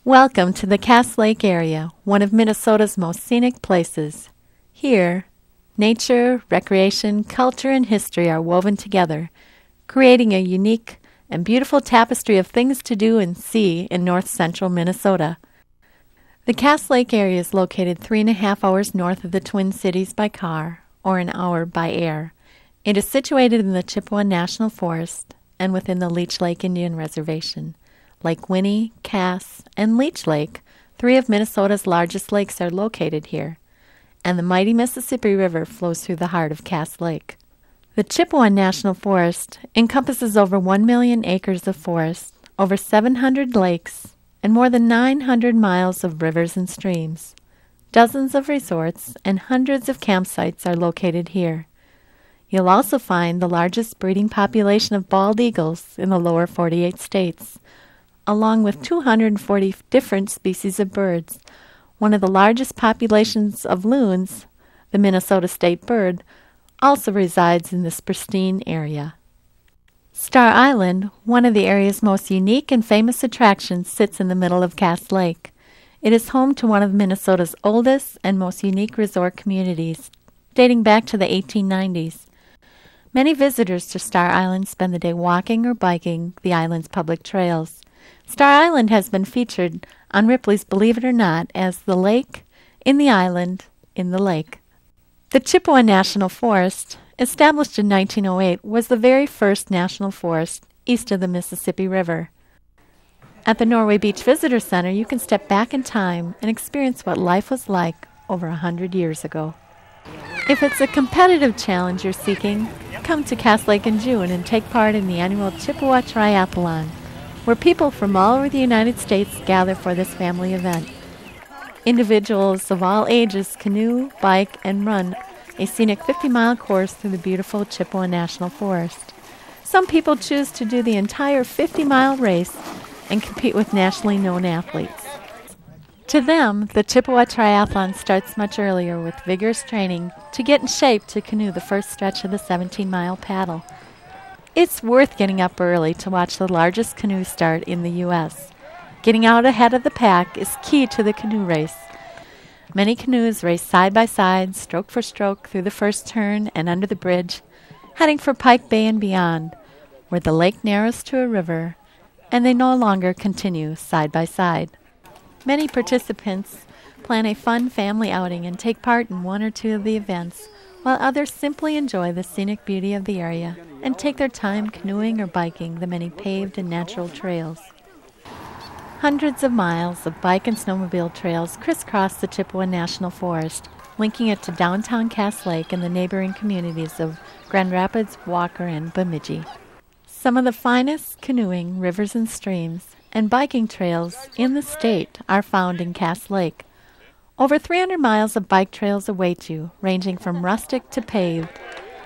Welcome to the Cass Lake area, one of Minnesota's most scenic places. Here, nature, recreation, culture, and history are woven together, creating a unique and beautiful tapestry of things to do and see in north-central Minnesota. The Cass Lake area is located 3.5 hours north of the Twin Cities by car, or an hour by air. It is situated in the Chippewa National Forest and within the Leech Lake Indian Reservation. Lake Winnie, Cass, and Leech Lake, three of Minnesota's largest lakes, are located here, and the mighty Mississippi River flows through the heart of Cass Lake. The Chippewa National Forest encompasses over 1 million acres of forest, over 700 lakes, and more than 900 miles of rivers and streams. Dozens of resorts and hundreds of campsites are located here. You'll also find the largest breeding population of bald eagles in the lower 48 states, along with 240 different species of birds. One of the largest populations of loons, the Minnesota state bird, also resides in this pristine area. Star Island, one of the area's most unique and famous attractions, sits in the middle of Cass Lake. It is home to one of Minnesota's oldest and most unique resort communities, dating back to the 1890s. Many visitors to Star Island spend the day walking or biking the island's public trails. Star Island has been featured on Ripley's Believe It or Not as the lake in the island in the lake. The Chippewa National Forest, established in 1908, was the very first national forest east of the Mississippi River. At the Norway Beach Visitor Center, you can step back in time and experience what life was like over 100 years ago. If it's a competitive challenge you're seeking, come to Cass Lake in June and take part in the annual Chippewa Triathlon, where people from all over the United States gather for this family event. Individuals of all ages canoe, bike, and run a scenic 50-mile course through the beautiful Chippewa National Forest. Some people choose to do the entire 50-mile race and compete with nationally known athletes. To them, the Chippewa Triathlon starts much earlier with vigorous training to get in shape to canoe the first stretch of the 17-mile paddle. It's worth getting up early to watch the largest canoe start in the U.S. Getting out ahead of the pack is key to the canoe race. Many canoes race side by side, stroke for stroke, through the first turn and under the bridge, heading for Pike Bay and beyond, where the lake narrows to a river, and they no longer continue side by side. Many participants plan a fun family outing and take part in one or two of the events, while others simply enjoy the scenic beauty of the area and take their time canoeing or biking the many paved and natural trails. Hundreds of miles of bike and snowmobile trails crisscross the Chippewa National Forest, linking it to downtown Cass Lake and the neighboring communities of Grand Rapids, Walker, and Bemidji. Some of the finest canoeing, rivers and streams, and biking trails in the state are found in Cass Lake. Over 300 miles of bike trails await you, ranging from rustic to paved.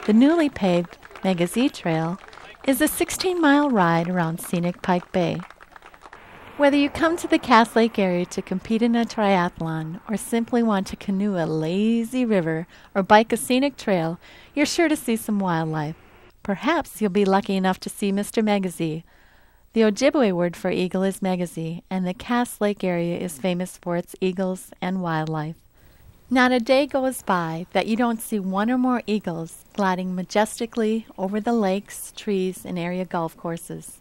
The newly paved Megazy Trail is a 16-mile ride around scenic Pike Bay. Whether you come to the Cass Lake area to compete in a triathlon or simply want to canoe a lazy river or bike a scenic trail, you're sure to see some wildlife. Perhaps you'll be lucky enough to see Mr. Megazy. The Ojibwe word for eagle is Megazy, and the Cass Lake area is famous for its eagles and wildlife. Not a day goes by that you don't see one or more eagles gliding majestically over the lakes, trees, and area golf courses.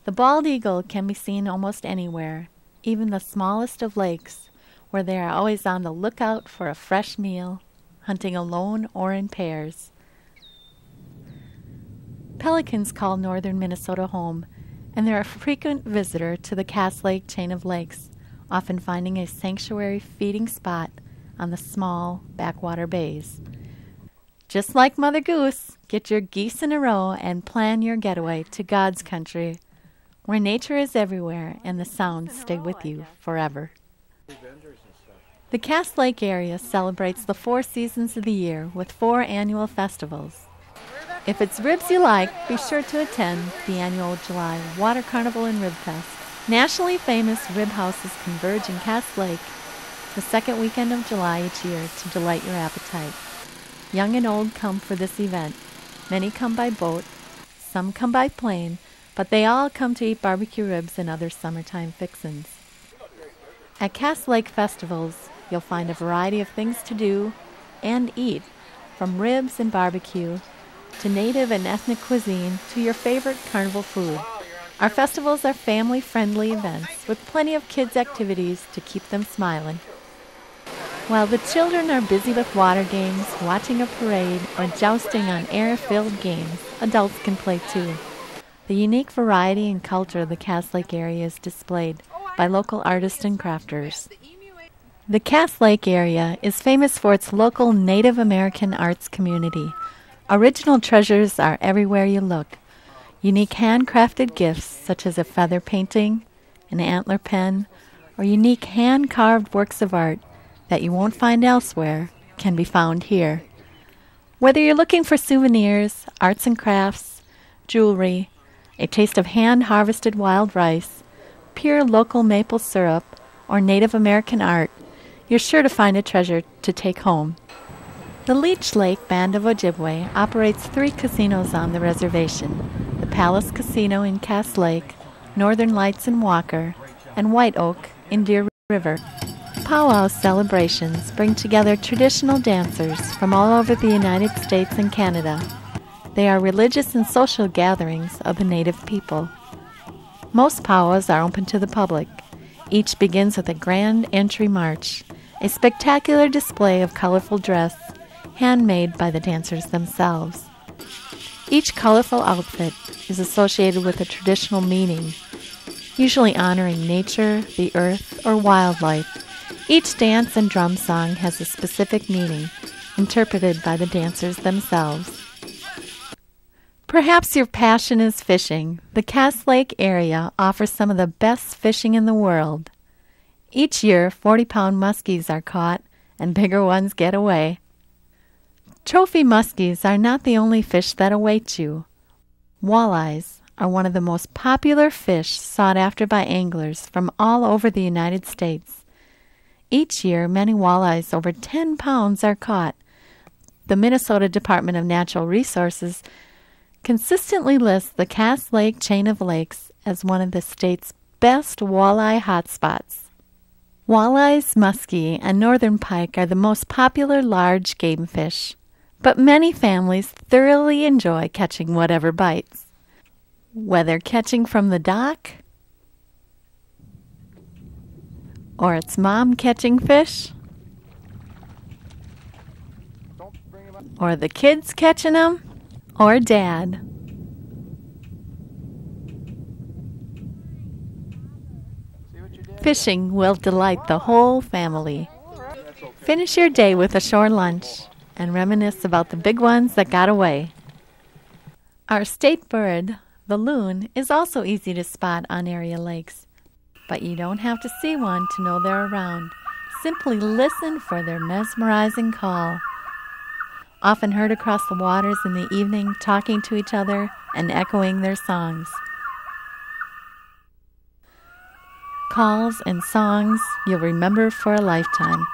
The bald eagle can be seen almost anywhere, even the smallest of lakes, where they are always on the lookout for a fresh meal, hunting alone or in pairs. Pelicans call northern Minnesota home, and they're a frequent visitor to the Cass Lake chain of lakes, often finding a sanctuary feeding spot on the small backwater bays. Just like Mother Goose, get your geese in a row and plan your getaway to God's country, where nature is everywhere and the sounds stay with you forever. The Cass Lake area celebrates the 4 seasons of the year with 4 annual festivals. If it's ribs you like, be sure to attend the annual July Water Carnival and Rib Fest. Nationally famous rib houses converge in Cass Lake the second weekend of July each year to delight your appetite. Young and old come for this event. Many come by boat, some come by plane, but they all come to eat barbecue ribs and other summertime fixins. At Cass Lake festivals, you'll find a variety of things to do and eat, from ribs and barbecue to native and ethnic cuisine to your favorite carnival food. Our festivals are family-friendly events with plenty of kids' activities to keep them smiling. While the children are busy with water games, watching a parade, or jousting on air-filled games, adults can play too. The unique variety and culture of the Cass Lake area is displayed by local artists and crafters. The Cass Lake area is famous for its local Native American arts community. Original treasures are everywhere you look. Unique handcrafted gifts such as a feather painting, an antler pen, or unique hand-carved works of art that you won't find elsewhere can be found here. Whether you're looking for souvenirs, arts and crafts, jewelry, a taste of hand-harvested wild rice, pure local maple syrup, or Native American art, you're sure to find a treasure to take home. The Leech Lake Band of Ojibwe operates 3 casinos on the reservation: the Palace Casino in Cass Lake, Northern Lights in Walker, and White Oak in Deer River. Powwow celebrations bring together traditional dancers from all over the United States and Canada. They are religious and social gatherings of the Native people. Most powwows are open to the public. Each begins with a grand entry march, a spectacular display of colorful dress, handmade by the dancers themselves. Each colorful outfit is associated with a traditional meaning, usually honoring nature, the earth, or wildlife. Each dance and drum song has a specific meaning, interpreted by the dancers themselves. Perhaps your passion is fishing. The Cass Lake area offers some of the best fishing in the world. Each year, 40-pound muskies are caught, and bigger ones get away. Trophy muskies are not the only fish that await you. Walleyes are one of the most popular fish sought after by anglers from all over the United States. Each year, many walleyes over 10 pounds are caught. The Minnesota Department of Natural Resources consistently lists the Cass Lake chain of lakes as one of the state's best walleye hotspots. Walleyes, muskie, and northern pike are the most popular large game fish, but many families thoroughly enjoy catching whatever bites. Whether catching from the dock, or it's mom catching fish, or the kids catching them, or dad. Fishing will delight the whole family. Finish your day with a shore lunch and reminisce about the big ones that got away. Our state bird, the loon, is also easy to spot on area lakes, but you don't have to see one to know they're around. Simply listen for their mesmerizing call. Often heard across the waters in the evening, talking to each other and echoing their songs. Calls and songs you'll remember for a lifetime.